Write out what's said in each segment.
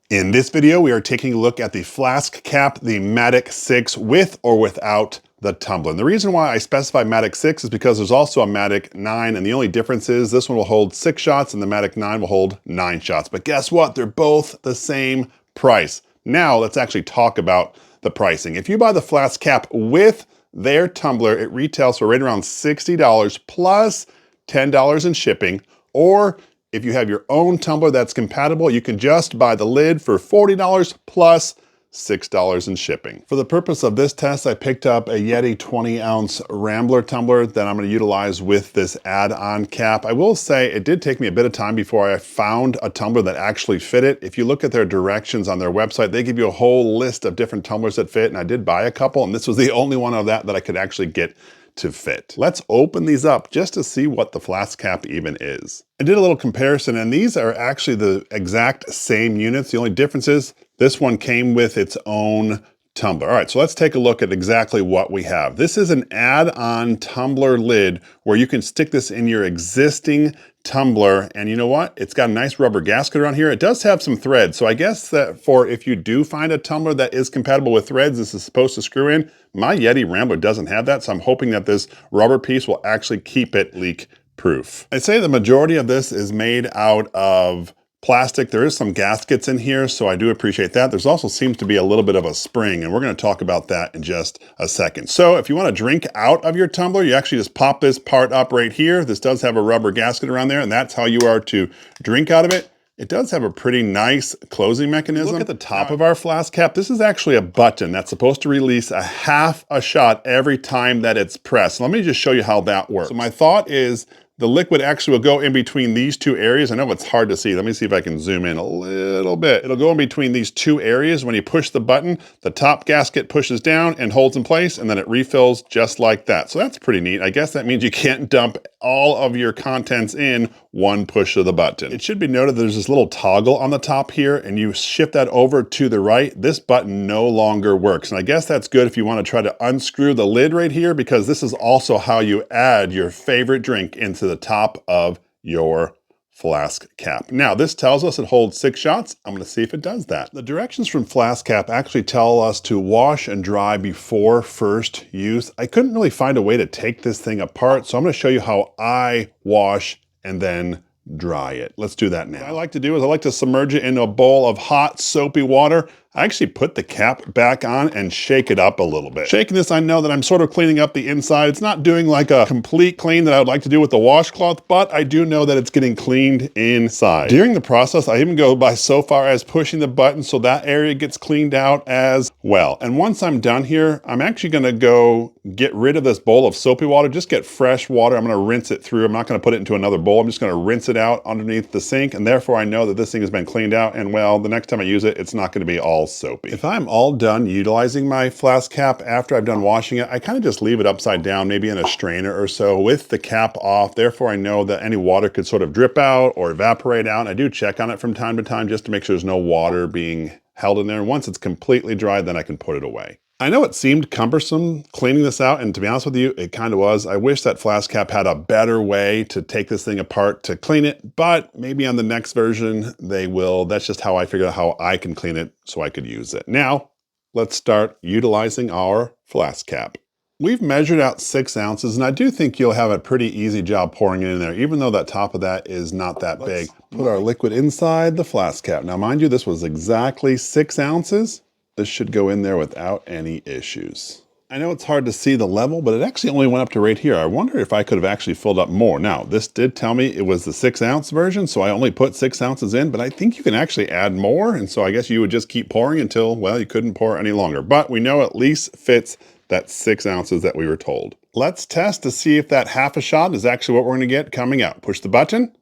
In this video, we are taking a look at the FlasKap, the Madic 6 with or without the tumbler. And the reason why I specify Madic 6 is because there's also a Madic 9, and the only difference is this one will hold 6 shots and the Madic 9 will hold 9 shots. But guess what? They're both the same price. Now let's actually talk about the pricing. If you buy the FlasKap with their tumbler, it retails for right around $60 plus $10 in shipping, or if you have your own tumbler that's compatible, you can just buy the lid for $40 plus $6 in shipping. For the purpose of this test, I picked up a Yeti 20-ounce Rambler tumbler that I'm going to utilize with this add-on cap. I will say it did take me a bit of time before I found a tumbler that actually fit it. If you look at their directions on their website, they give you a whole list of different tumblers that fit, and I did buy a couple, and this was the only one of that I could actually get to fit. Let's open these up just to see what the FlasKap even is. I did a little comparison, and these are actually the exact same units. The only difference is this one came with its own tumbler. All right, so let's take a look at exactly what we have. This is an add-on tumbler lid where you can stick this in your existing tumbler, and you know what? It's got a nice rubber gasket around here. It does have some threads, so I guess that for if you do find a tumbler that is compatible with threads, this is supposed to screw in. My Yeti Rambler doesn't have that, so I'm hoping that this rubber piece will actually keep it leak-proof. I'd say the majority of this is made out of plastic. There is some gaskets in here, so I do appreciate that. There's also seems to be a little bit of a spring, and we're going to talk about that in just a second. So if you want to drink out of your tumbler, you actually just pop this part up right here. This does have a rubber gasket around there, and that's how you are to drink out of it. It does have a pretty nice closing mechanism. Look at the top of our FlasKap. This is actually a button that's supposed to release a half a shot every time that it's pressed. Let me just show you how that works. So my thought is the liquid actually will go in between these two areas. I know it's hard to see. Let me see if I can zoom in a little bit. It'll go in between these two areas. When you push the button, the top gasket pushes down and holds in place, and then it refills just like that. So that's pretty neat. I guess that means you can't dump all of your contents in one push of the button. It should be noted there's this little toggle on the top here, and you shift that over to the right. This button no longer works. And I guess that's good if you want to try to unscrew the lid right here, because this is also how you add your favorite drink into the top of your FlasKap. Now, this tells us it holds 6 shots. I'm going to see if it does that. The directions from FlasKap actually tell us to wash and dry before first use. I couldn't really find a way to take this thing apart, so I'm going to show you how I wash and then dry it. Let's do that now. What I like to do is I like to submerge it into a bowl of hot, soapy water. I actually put the cap back on and shake it up a little bit. Shaking this, I know that I'm sort of cleaning up the inside. It's not doing like a complete clean that I would like to do with the washcloth, but I do know that it's getting cleaned inside. During the process, I even go by so far as pushing the button so that area gets cleaned out as well. And once I'm done here, I'm actually gonna go get rid of this bowl of soapy water, just get fresh water. I'm gonna rinse it through. I'm not gonna put it into another bowl. I'm just gonna rinse it out underneath the sink, and therefore I know that this thing has been cleaned out, and well, the next time I use it, it's not gonna be all soapy. If I'm all done utilizing my FlasKap after I've done washing it, I kind of just leave it upside down, maybe in a strainer or so with the cap off. Therefore, I know that any water could sort of drip out or evaporate out. I do check on it from time to time just to make sure there's no water being held in there. And once it's completely dry, then I can put it away. I know it seemed cumbersome cleaning this out, and to be honest with you, it kind of was. I wish that FlasKap had a better way to take this thing apart to clean it, but maybe on the next version they will. That's just how I figured out how I can clean it so I could use it. Now, let's start utilizing our FlasKap. We've measured out 6 ounces, and I do think you'll have a pretty easy job pouring it in there, even though that top of that is not that big. Put our liquid inside the FlasKap. Now, mind you, this was exactly 6 ounces. This should go in there without any issues. I know it's hard to see the level, but it actually only went up to right here. I wonder if I could have actually filled up more. Now, this did tell me it was the 6 ounce version, so I only put 6 ounces in, but I think you can actually add more, and so I guess you would just keep pouring until, well, you couldn't pour any longer. But we know at least fits that 6 ounces that we were told. Let's test to see if that half a shot is actually what we're gonna get coming out. Push the button.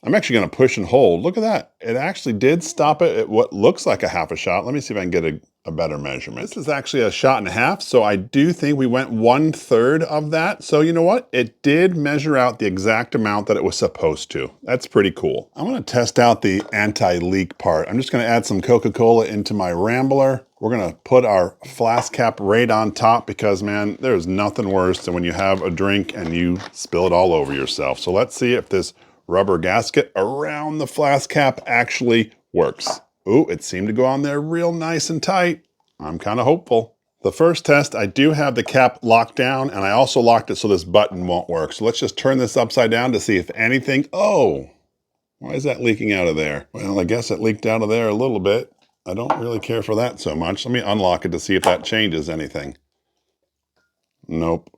I'm actually gonna push and hold. Look at that. It actually did stop it at what looks like a half a shot. Let me see if I can get a better measurement. This is actually a shot and a half, so I do think we went 1/3 of that. So you know what? It did measure out the exact amount that it was supposed to. That's pretty cool. I'm gonna test out the anti-leak part. I'm just gonna add some Coca-Cola into my Rambler. We're gonna put our FlasKap right on top because, man, there's nothing worse than when you have a drink and you spill it all over yourself. So let's see if this rubber gasket around the FlasKap actually works. Ooh, it seemed to go on there real nice and tight. I'm kind of hopeful. The first test, I do have the cap locked down, and I also locked it so this button won't work. So let's just turn this upside down to see if anything, oh, why is that leaking out of there? Well, I guess it leaked out of there a little bit. I don't really care for that so much. Let me unlock it to see if that changes anything. Nope.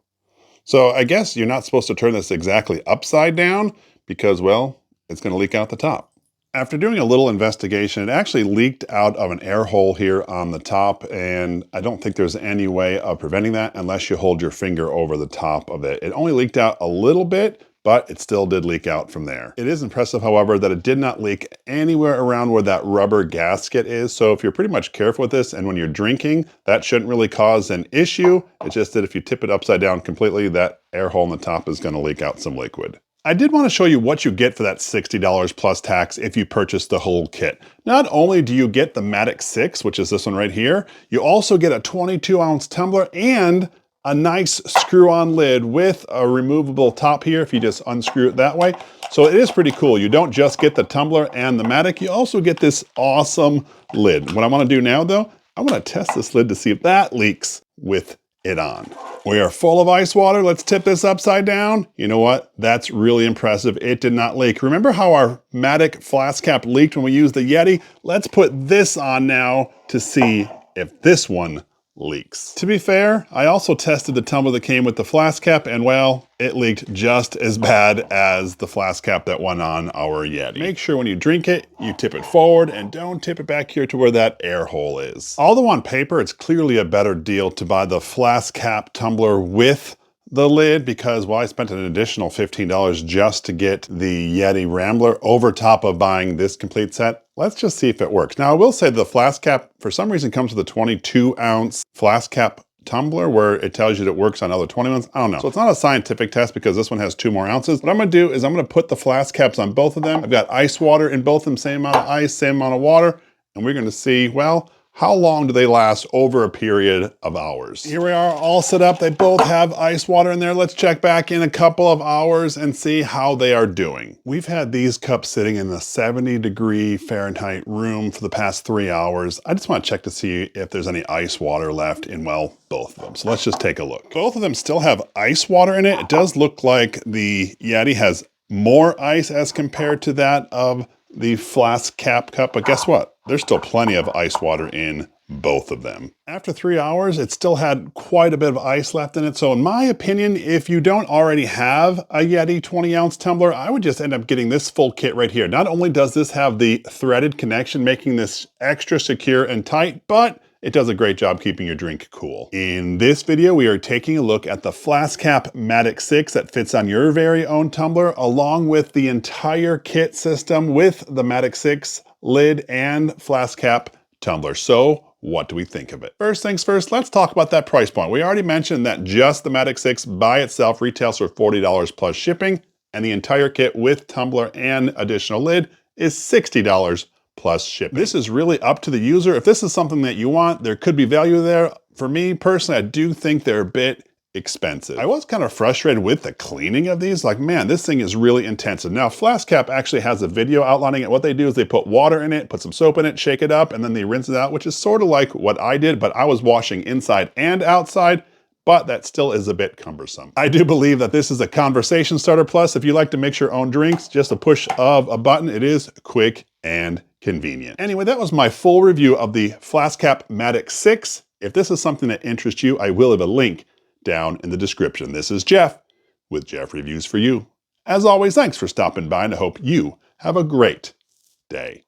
So I guess you're not supposed to turn this exactly upside down because, well, it's going to leak out the top. After doing a little investigation, it actually leaked out of an air hole here on the top, and I don't think there's any way of preventing that unless you hold your finger over the top of it. It only leaked out a little bit, but it still did leak out from there. It is impressive, however, that it did not leak anywhere around where that rubber gasket is. So if you're pretty much careful with this and when you're drinking, that shouldn't really cause an issue. It's just that if you tip it upside down completely, that air hole in the top is going to leak out some liquid. I did want to show you what you get for that $60 plus tax if you purchase the whole kit. Not only do you get the Madic 6, which is this one right here, you also get a 22-ounce tumbler and a nice screw-on lid with a removable top here if you just unscrew it that way. So it is pretty cool. You don't just get the tumbler and the Madic, you also get this awesome lid. What I want to do now though, I want to test this lid to see if that leaks with it on. We are full of ice water. Let's tip this upside down. You know what? That's really impressive. It did not leak. Remember how our Madic FlasKap leaked when we used the Yeti? Let's put this on now to see if this one leaks. To be fair, I also tested the tumbler that came with the FlasKap, and well, it leaked just as bad as the FlasKap that went on our Yeti. Make sure when you drink it, you tip it forward and don't tip it back here to where that air hole is. Although on paper, it's clearly a better deal to buy the FlasKap tumbler with the lid because, well, I spent an additional $15 just to get the Yeti Rambler over top of buying this complete set. Let's just see if it works. Now, I will say the FlasKap, for some reason, comes with a 22-ounce FlasKap tumbler where it tells you that it works on other 20 ones. I don't know. So it's not a scientific test because this one has 2 more ounces. What I'm gonna do is I'm gonna put the FlasKaps on both of them. I've got ice water in both of them, same amount of ice, same amount of water, and we're gonna see, well, how long do they last over a period of hours? Here we are all set up. They both have ice water in there. Let's check back in a couple of hours and see how they are doing. We've had these cups sitting in the 70-degree Fahrenheit room for the past 3 hours. I just want to check to see if there's any ice water left in, well, both of them. So let's just take a look. Both of them still have ice water in it. It does look like the Yeti has more ice as compared to that of the FlasKap cup, but guess what? There's still plenty of ice water in both of them. After 3 hours, it still had quite a bit of ice left in it. So in my opinion, if you don't already have a Yeti 20-ounce tumbler, I would just end up getting this full kit right here. Not only does this have the threaded connection, making this extra secure and tight, but it does a great job keeping your drink cool. In this video, we are taking a look at the FlasKap Madic 6 that fits on your very own tumbler, along with the entire kit system with the Madic 6 lid and FlasKap tumbler. So what do we think of it? First things first, let's talk about that price point. We already mentioned that just the Madic 6 by itself retails for $40 plus shipping, and the entire kit with tumbler and additional lid is $60 plus shipping. This is really up to the user. If this is something that you want, there could be value there. For me personally, I do think they're a bit expensive. I was kind of frustrated with the cleaning of these. Like, man, this thing is really intensive. Now, FlasKap actually has a video outlining it. What they do is they put water in it, put some soap in it, shake it up, and then they rinse it out, which is sort of like what I did, but I was washing inside and outside, but that still is a bit cumbersome. I do believe that this is a conversation starter plus. If you like to mix your own drinks, just a push of a button, it is quick and convenient. Anyway, that was my full review of the FlasKap Madic 6. If this is something that interests you, I will have a link down in the description. This is Jeff with Jeff Reviews for You. As always, thanks for stopping by, and I hope you have a great day.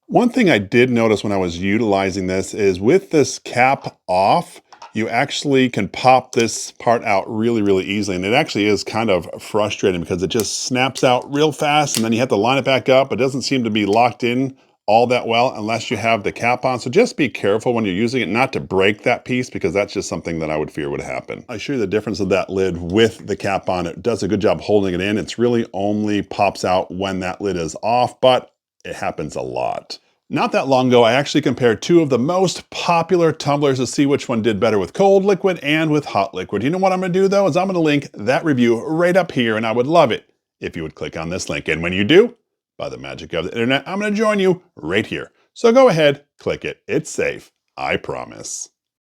One thing I did notice when I was utilizing this is with this cap off, you actually can pop this part out really, really easily. And it actually is kind of frustrating because it just snaps out real fast and then you have to line it back up. It doesn't seem to be locked in all that well unless you have the cap on. So just be careful when you're using it not to break that piece because that's just something that I would fear would happen. I show you the difference of that lid with the cap on. It does a good job holding it in. It's really only pops out when that lid is off, but it happens a lot. Not that long ago, I actually compared 2 of the most popular tumblers to see which one did better with cold liquid and with hot liquid. You know what I'm gonna do though, is I'm gonna link that review right up here, and I would love it if you would click on this link. And when you do, by the magic of the internet, I'm gonna join you right here. So go ahead, click it. It's safe, I promise.